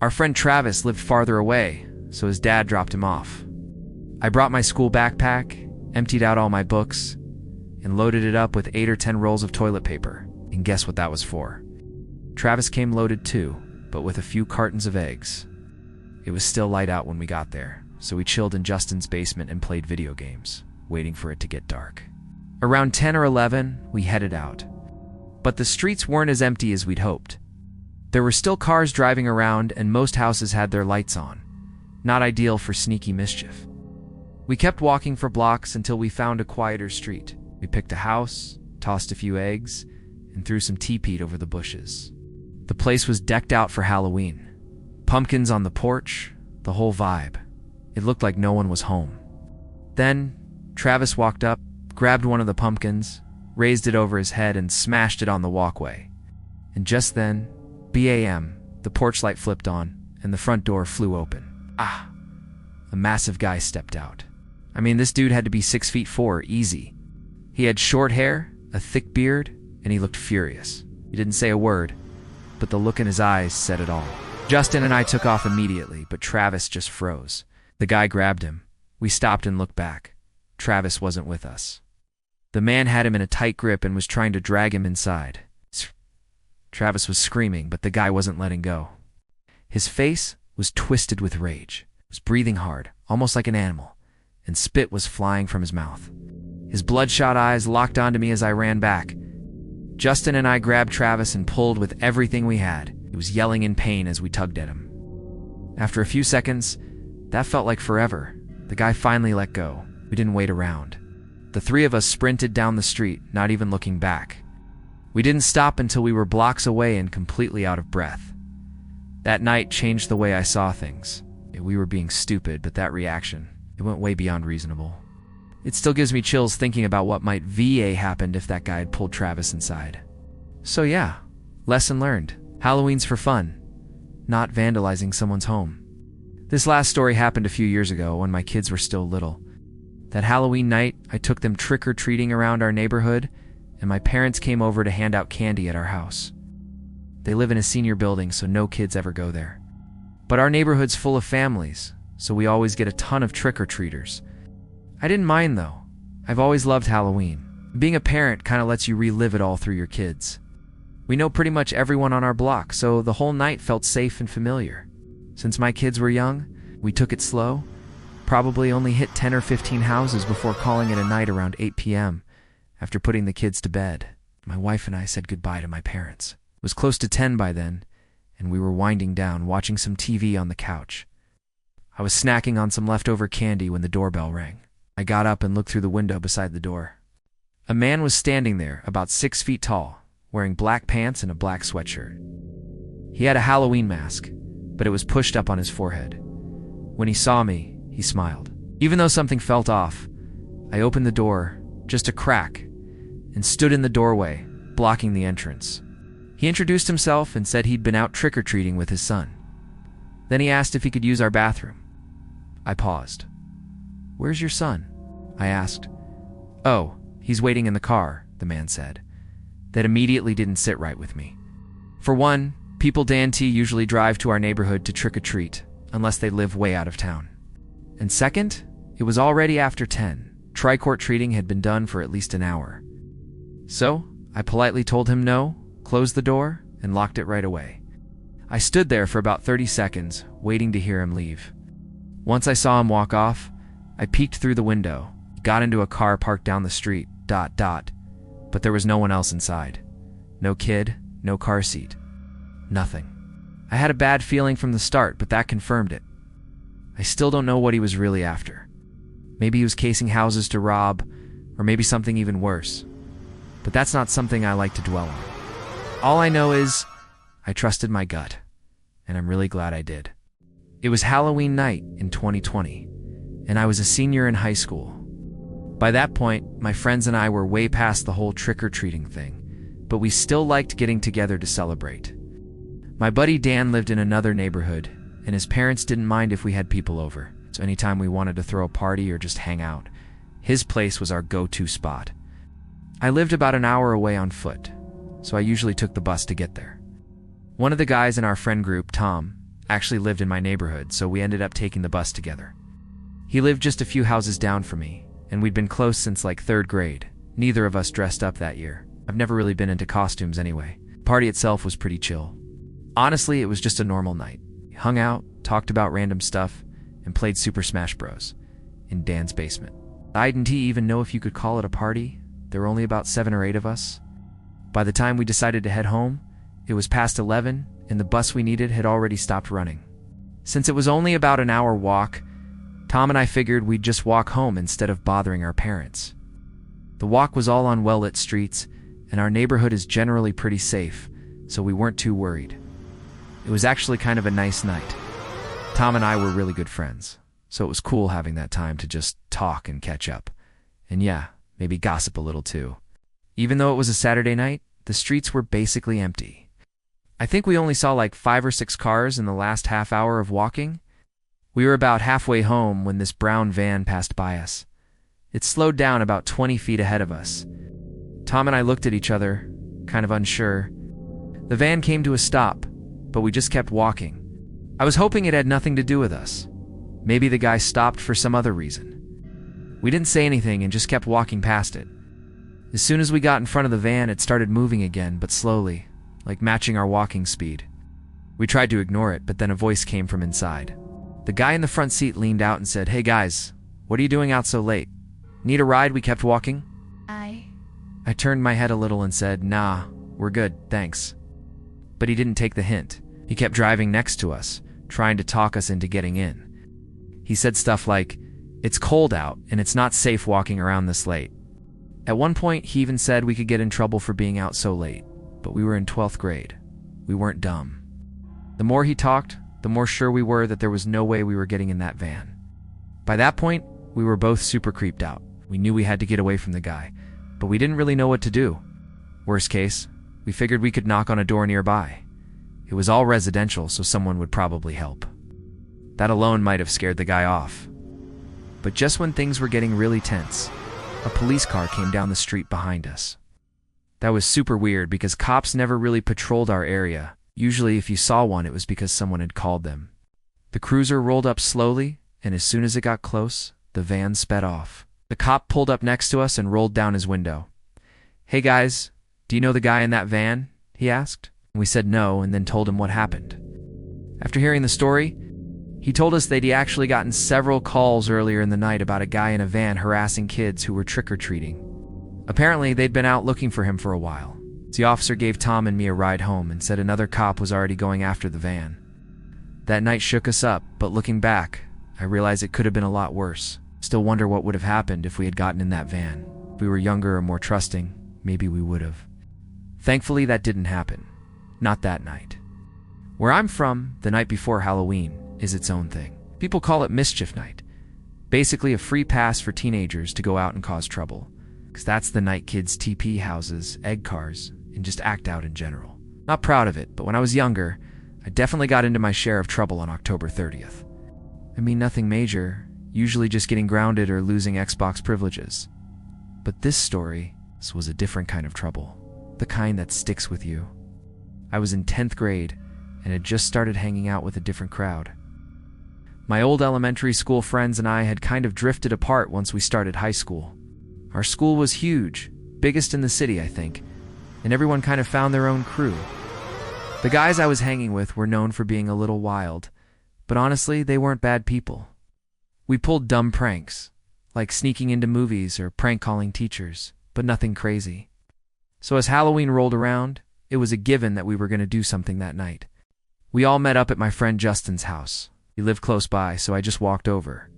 Our friend Travis lived farther away, so his dad dropped him off. I brought my school backpack, emptied out all my books, and loaded it up with 8 or 10 rolls of toilet paper. And guess what that was for? Travis came loaded too, but with a few cartons of eggs. It was still light out when we got there, so we chilled in Justin's basement and played video games, waiting for it to get dark. Around 10 or 11, we headed out. But the streets weren't as empty as we'd hoped. There were still cars driving around, and most houses had their lights on. Not ideal for sneaky mischief. We kept walking for blocks until we found a quieter street. We picked a house, tossed a few eggs, and threw some tea-peat over the bushes. The place was decked out for Halloween. Pumpkins on the porch, the whole vibe. It looked like no one was home. Then, Travis walked up, grabbed one of the pumpkins, raised it over his head, and smashed it on the walkway. And just then, BAM, the porch light flipped on, and the front door flew open. Ah! A massive guy stepped out. I mean, this dude had to be 6'4", easy. He had short hair, a thick beard, and he looked furious. He didn't say a word, but the look in his eyes said it all. Justin and I took off immediately, but Travis just froze. The guy grabbed him. We stopped and looked back. Travis wasn't with us. The man had him in a tight grip and was trying to drag him inside. Travis was screaming, but the guy wasn't letting go. His face was twisted with rage. He was breathing hard, almost like an animal, and spit was flying from his mouth. His bloodshot eyes locked onto me as I ran back. Justin and I grabbed Travis and pulled with everything we had. He was yelling in pain as we tugged at him. After a few seconds, that felt like forever. The guy finally let go. We didn't wait around. The three of us sprinted down the street, not even looking back. We didn't stop until we were blocks away and completely out of breath. That night changed the way I saw things. We were being stupid, but that reaction, it went way beyond reasonable. It still gives me chills thinking about what might happened if that guy had pulled Travis inside. So yeah, lesson learned. Halloween's for fun, not vandalizing someone's home. This last story happened a few years ago when my kids were still little. That Halloween night, I took them trick-or-treating around our neighborhood, and my parents came over to hand out candy at our house. They live in a senior building, so no kids ever go there. But our neighborhood's full of families, so we always get a ton of trick-or-treaters. I didn't mind, though. I've always loved Halloween. Being a parent kind of lets you relive it all through your kids. We know pretty much everyone on our block, so the whole night felt safe and familiar. Since my kids were young, we took it slow. Probably only hit 10 or 15 houses before calling it a night around 8 p.m. after putting the kids to bed. My wife and I said goodbye to my parents. It was close to 10 by then, and we were winding down, watching some TV on the couch. I was snacking on some leftover candy when the doorbell rang. I got up and looked through the window beside the door. A man was standing there, about 6 feet tall, wearing black pants and a black sweatshirt. He had a Halloween mask, but it was pushed up on his forehead. When he saw me, he smiled. Even though something felt off, I opened the door, just a crack, and stood in the doorway, blocking the entrance. He introduced himself and said he'd been out trick-or-treating with his son. Then he asked if he could use our bathroom. I paused. "Where's your son?" I asked. "Oh, he's waiting in the car," the man said. That immediately didn't sit right with me. For one, people Dan-T usually drive to our neighborhood to trick-or-treat, unless they live way out of town. And second, it was already after 10. Tri-court treating had been done for at least an hour. So, I politely told him no, closed the door, and locked it right away. I stood there for about 30 seconds, waiting to hear him leave. Once I saw him walk off, I peeked through the window, got into a car parked down the street, but there was no one else inside. No kid, no car seat. Nothing. I had a bad feeling from the start, but that confirmed it. I still don't know what he was really after. Maybe he was casing houses to rob, or maybe something even worse. But that's not something I like to dwell on. All I know is, I trusted my gut, and I'm really glad I did. It was Halloween night in 2020, and I was a senior in high school. By that point, my friends and I were way past the whole trick-or-treating thing, but we still liked getting together to celebrate. My buddy Dan lived in another neighborhood, and his parents didn't mind if we had people over, so anytime we wanted to throw a party or just hang out, his place was our go-to spot. I lived about an hour away on foot, so I usually took the bus to get there. One of the guys in our friend group, Tom, actually lived in my neighborhood, so we ended up taking the bus together. He lived just a few houses down from me, and we'd been close since like 3rd grade. Neither of us dressed up that year. I've never really been into costumes anyway. The party itself was pretty chill. Honestly, it was just a normal night. We hung out, talked about random stuff, and played Super Smash Bros. In Dan's basement. I didn't even know if you could call it a party. There were only about 7 or 8 of us. By the time we decided to head home, it was past 11, and the bus we needed had already stopped running. Since it was only about an hour walk, Tom and I figured we'd just walk home instead of bothering our parents. The walk was all on well-lit streets, and our neighborhood is generally pretty safe, so we weren't too worried. It was actually kind of a nice night. Tom and I were really good friends, so it was cool having that time to just talk and catch up. And yeah, maybe gossip a little too. Even though it was a Saturday night, the streets were basically empty. I think we only saw like 5 or 6 cars in the last half hour of walking. We were about halfway home when this brown van passed by us. It slowed down about 20 feet ahead of us. Tom and I looked at each other, kind of unsure. The van came to a stop, but we just kept walking. I was hoping it had nothing to do with us. Maybe the guy stopped for some other reason. We didn't say anything and just kept walking past it. As soon as we got in front of the van, it started moving again, but slowly, like matching our walking speed. We tried to ignore it, but then a voice came from inside. The guy in the front seat leaned out and said, "Hey guys, what are you doing out so late? Need a ride?" We kept walking. I turned my head a little and said, "Nah, we're good, thanks." But he didn't take the hint. He kept driving next to us, trying to talk us into getting in. He said stuff like, "It's cold out and it's not safe walking around this late." At one point, he even said we could get in trouble for being out so late, but we were in 12th grade. We weren't dumb. The more he talked, the more sure we were that there was no way we were getting in that van. By that point, we were both super creeped out. We knew we had to get away from the guy, but we didn't really know what to do. Worst case, we figured we could knock on a door nearby. It was all residential, so someone would probably help. That alone might have scared the guy off. But just when things were getting really tense, a police car came down the street behind us. That was super weird because cops never really patrolled our area. Usually if you saw one, it was because someone had called them. The cruiser rolled up slowly, and as soon as it got close, the van sped off. The cop pulled up next to us and rolled down his window. "Hey guys, do you know the guy in that van?" he asked. We said no, and then told him what happened. After hearing the story, he told us that he actually gotten several calls earlier in the night about a guy in a van harassing kids who were trick-or-treating. Apparently, they'd been out looking for him for a while. The officer gave Tom and me a ride home and said another cop was already going after the van. That night shook us up, but looking back, I realized it could have been a lot worse. Still wonder what would have happened if we had gotten in that van. If we were younger or more trusting, maybe we would have. Thankfully, that didn't happen. Not that night. Where I'm from, the night before Halloween is its own thing. People call it Mischief Night. Basically a free pass for teenagers to go out and cause trouble. Because that's the night kids TP houses, egg cars, and just act out in general. Not proud of it, but when I was younger, I definitely got into my share of trouble on October 30th. I mean, nothing major, usually just getting grounded or losing Xbox privileges. But this was a different kind of trouble. The kind that sticks with you. I was in 10th grade and had just started hanging out with a different crowd. My old elementary school friends and I had kind of drifted apart once we started high school. Our school was huge, biggest in the city, I think, and everyone kind of found their own crew. The guys I was hanging with were known for being a little wild, but honestly, they weren't bad people. We pulled dumb pranks, like sneaking into movies or prank calling teachers, but nothing crazy. So as Halloween rolled around, it was a given that we were going to do something that night. We all met up at my friend Justin's house. He lived close by, so I just walked over.